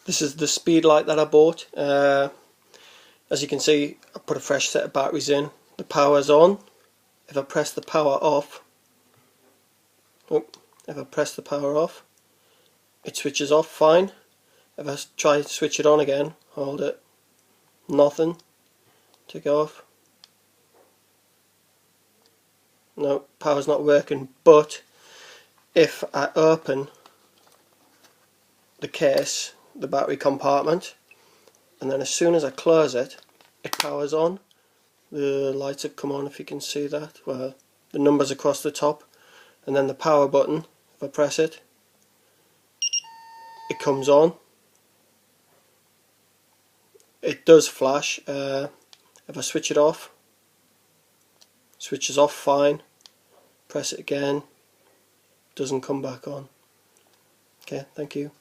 This is the speed light that I bought. As you can see, I put a fresh set of batteries in. The power's on. If I press the power off, it switches off fine. If I try to switch it on again, hold it, nothing, take it off. No, power's not working. But if I open the case, the battery compartment, and then as soon as I close it, it powers on. The lights have come on, if you can see that. Well, the numbers across the top, and then the power button, if I press it, it comes on. It does flash. If I switch it off, switches off fine. Press it again, doesn't come back on. Okay, thank you.